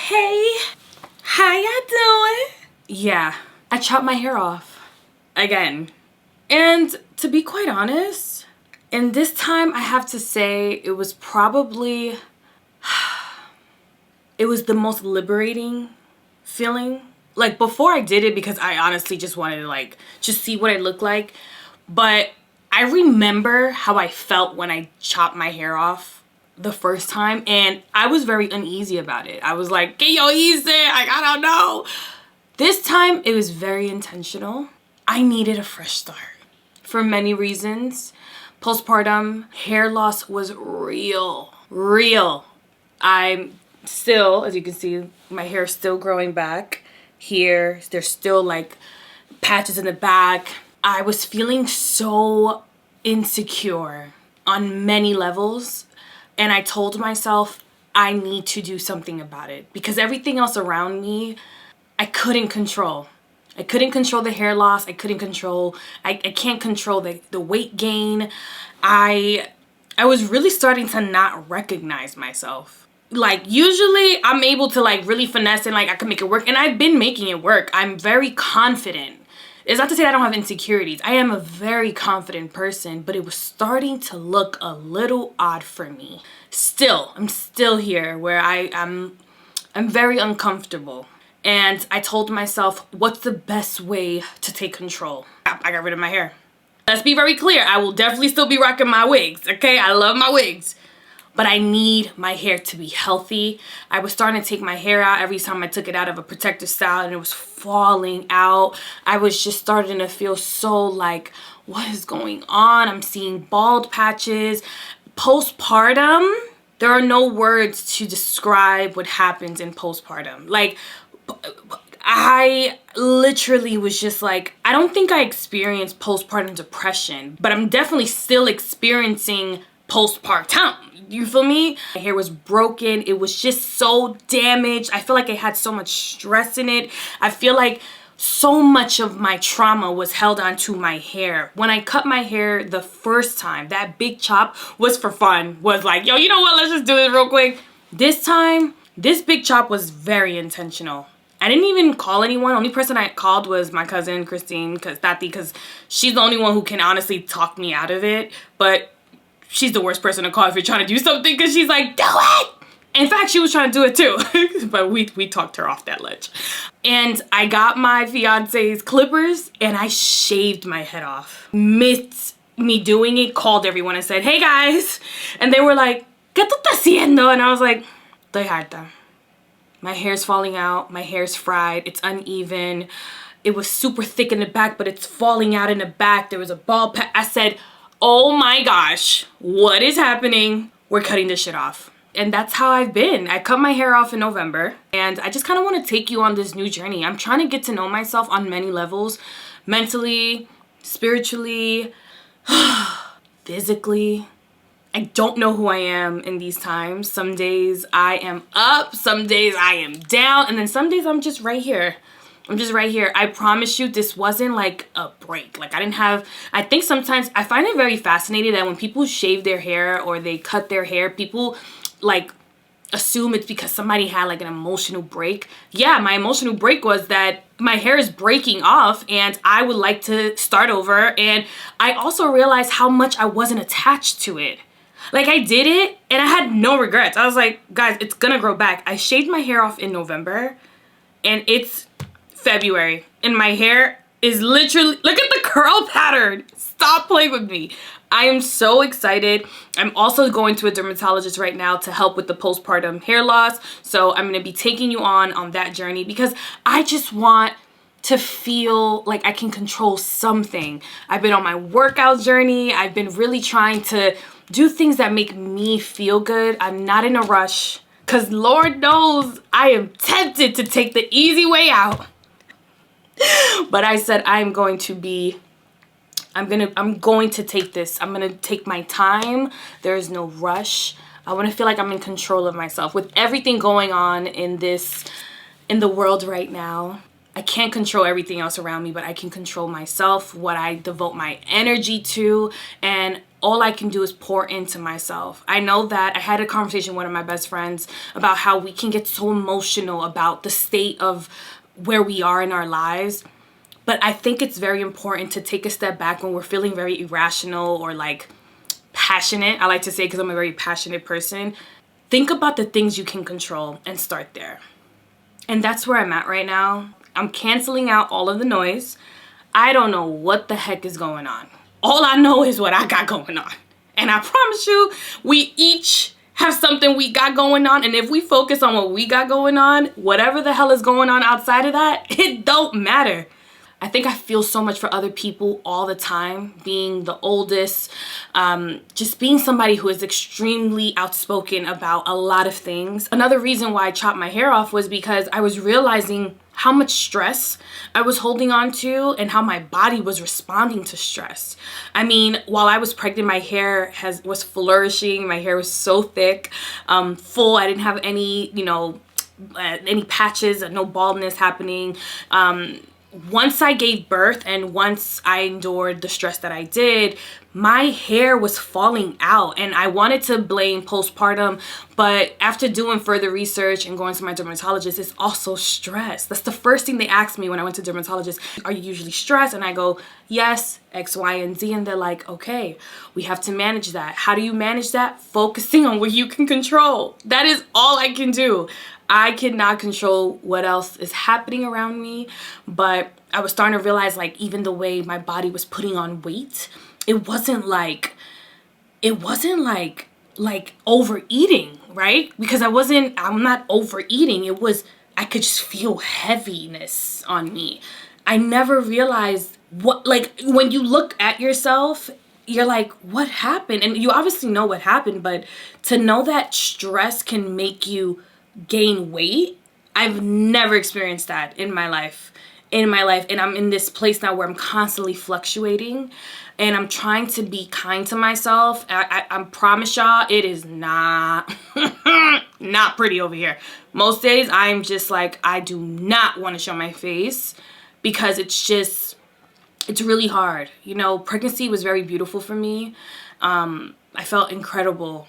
Hey, how ya doing? Yeah, I chopped my hair off again. And to be quite honest, and this time I have to say it was probably, it was the most liberating feeling. Like before I did it because I honestly just wanted to just see what it looked like. But I remember how I felt when I chopped my hair off the first time, and I was very uneasy about it. I was like, "Que yo hice? I don't know." This time it was very intentional. I needed a fresh start for many reasons. Postpartum hair loss was real. I'm still, as you can see, my hair is still growing back here. There's still like patches in the back. I was feeling so insecure on many levels. And I told myself, I need to do something about it because everything else around me, I couldn't control. I couldn't control the hair loss. I can't control the weight gain. I was really starting to not recognize myself. Like usually I'm able to like really finesse and like I can make it work. And I've been making it work. I'm very confident. It's not to say that I don't have insecurities. I am a very confident person, but it was starting to look a little odd for me. I'm still here where I'm very uncomfortable. And I told myself, what's the best way to take control? I got rid of my hair. Let's be very clear. I will definitely still be rocking my wigs, okay? I love my wigs. But I need my hair to be healthy. I was starting to take my hair out every time I took it out of a protective style and it was falling out. I was just starting to feel so like, what is going on? I'm seeing bald patches. Postpartum, there are no words to describe what happens in postpartum. Like, I literally was just like, I don't think I experienced postpartum depression, but I'm definitely still experiencing postpartum. You feel me? My hair was broken. It was just so damaged. I feel like it had so much stress in it. I feel like so much of my trauma was held onto my hair. When I cut my hair the first time, that big chop was for fun. Was like, yo, you know what? Let's just do this real quick. This time, this big chop was very intentional. I didn't even call anyone. Only person I called was my cousin, Christine, because she's the only one who can honestly talk me out of it. But she's the worst person to call if you're trying to do something because she's like, do it! In fact, she was trying to do it too. But we talked her off that ledge. And I got my fiance's clippers and I shaved my head off. Mid me doing it, called everyone and said, hey guys. And they were like, ¿Qué tú estás haciendo? And I was like, estoy harta. My hair's falling out. My hair's fried. It's uneven. It was super thick in the back, but it's falling out in the back. There was a bald patch. I said, oh my gosh, what is happening? We're cutting this shit off. And that's how I've been. I cut my hair off in November and I just kind of want to take you on this new journey. I'm trying to get to know myself on many levels, mentally, spiritually, physically. I don't know who I am in these times. Some days I am up, some days I am down, and then some days I'm just right here. I'm just right here. I promise you this wasn't like a break. Like I think sometimes I find it very fascinating that when people shave their hair or they cut their hair, people like assume it's because somebody had like an emotional break. Yeah, my emotional break was that my hair is breaking off and I would like to start over. And I also realized how much I wasn't attached to it. Like I did it and I had no regrets. I was like, guys, it's gonna grow back. I shaved my hair off in November and it's February and my hair is literally, look at the curl pattern. Stop playing with me. I am so excited. I'm also going to a dermatologist right now to help with the postpartum hair loss. So I'm going to be taking you on that journey because I just want to feel like I can control something. I've been on my workout journey. I've been really trying to do things that make me feel good. I'm not in a rush because Lord knows I am tempted to take the easy way out. But I said I'm going to take this. I'm going to take my time. There is no rush. I want to feel like I'm in control of myself. With everything going on in the world right now, I can't control everything else around me, but I can control myself, what I devote my energy to, and all I can do is pour into myself. I know that I had a conversation with one of my best friends about how we can get so emotional about the state of where we are in our lives. But I think it's very important to take a step back when we're feeling very irrational or like passionate. I like to say, because I'm a very passionate person. Think about the things you can control and start there. And that's where I'm at right now. I'm canceling out all of the noise. I don't know what the heck is going on. All I know is what I got going on. And I promise you, we each have something we got going on. And if we focus on what we got going on, whatever the hell is going on outside of that, it don't matter. I think I feel so much for other people all the time, being the oldest, just being somebody who is extremely outspoken about a lot of things. Another reason why I chopped my hair off was because I was realizing how much stress I was holding on to and how my body was responding to stress. I mean, while I was pregnant, my hair was flourishing. My hair was so thick, full. I didn't have any, any patches, no baldness happening. Once I gave birth and once I endured the stress that I did, my hair was falling out, and I wanted to blame postpartum, but after doing further research and going to my dermatologist, it's also stress. That's the first thing they asked me when I went to dermatologist. Are you usually stressed? And I go, yes, X, Y, and Z. And they're like, okay, we have to manage that. How do you manage that? Focusing on what you can control. That is all I can do. I cannot control what else is happening around me, but I was starting to realize, like, even the way my body was putting on weight, it wasn't like overeating, right? Because I'm not overeating. It was, I could just feel heaviness on me. I never realized when you look at yourself, you're like, what happened? And you obviously know what happened, but to know that stress can make you gain weight, I've never experienced that in my life. And I'm in this place now where I'm constantly fluctuating, and I'm trying to be kind to myself. I promise y'all, it is not not pretty over here. Most days I'm just like, I do not want to show my face because it's really hard. Pregnancy was very beautiful for me. I felt incredible.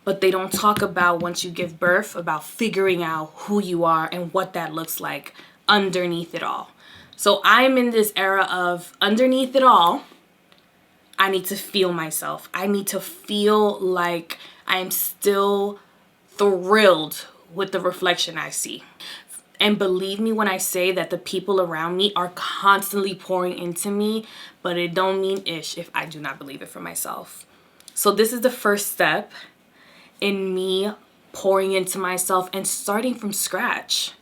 But they don't talk about, once you give birth, about figuring out who you are and what that looks like underneath it all. So I'm in this era of, underneath it all, I need to feel myself. I need to feel like I'm still thrilled with the reflection I see. And believe me when I say that the people around me are constantly pouring into me, but it don't mean ish if I do not believe it for myself. So this is the first step in me pouring into myself and starting from scratch.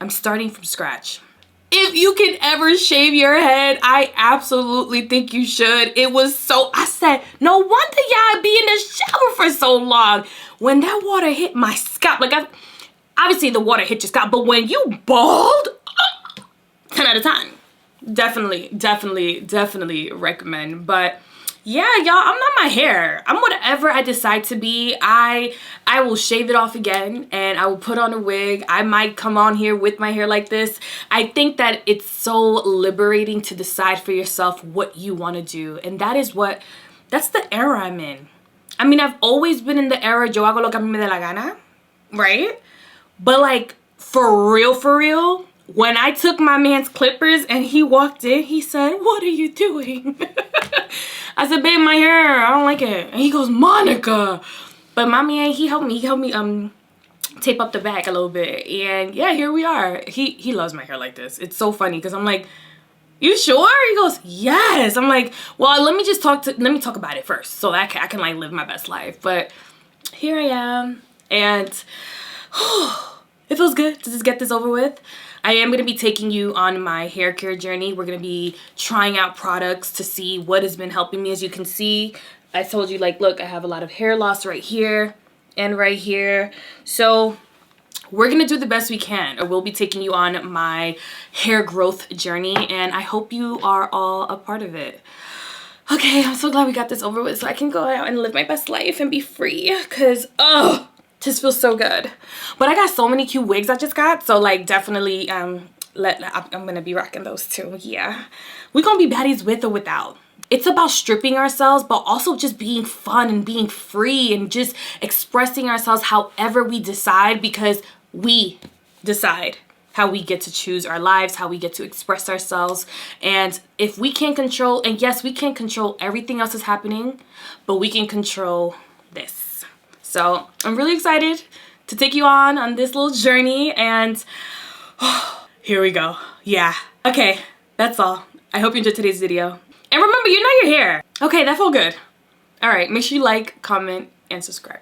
I'm starting from scratch. If you can ever shave your head, I absolutely think you should. I said, no wonder y'all be in the shower for so long. When that water hit my scalp, obviously the water hit your scalp, but when you bald, 10 out of 10. Definitely recommend. But yeah, y'all, I'm not my hair. I'm whatever I decide to be. I will shave it off again and I will put on a wig. I might come on here with my hair like this. I think that it's so liberating to decide for yourself what you want to do. And that's the era I'm in. I mean, I've always been in the era, yo hago lo que a mí me da la gana, right? But for real, when I took my man's clippers and he walked in, he said, what are you doing? I said, babe, my hair, I don't like it. And he goes, Monica. But my man, he helped me tape up the back a little bit. And yeah, here we are. He loves my hair like this. It's so funny because I'm like, you sure? He goes, yes. I'm like, well, let me talk about it first so that I can live my best life. But here I am. And it feels good to just get this over with. I am going to be taking you on my hair care journey. We're going to be trying out products to see what has been helping me. As you can see, I told you, look, I have a lot of hair loss right here and right here. So we're going to do the best we can, or we'll be taking you on my hair growth journey, and I hope you are all a part of it. Okay, I'm so glad we got this over with so I can go out and live my best life and be free, because, just feels so good. But I got so many cute wigs I just got, so definitely I'm gonna be rocking those too. Yeah, we're gonna be baddies with or without. it's about stripping ourselves, but also just being fun and being free and just expressing ourselves however we decide, because we decide how we get to choose our lives, how we get to express ourselves. And if we can't control, and yes, we can't control everything else that's happening, but we can control this. So I'm really excited to take you on this little journey, and here we go. Yeah. Okay, that's all. I hope you enjoyed today's video. And remember, you know you're here. Okay, that felt good. All right, make sure you like, comment, and subscribe.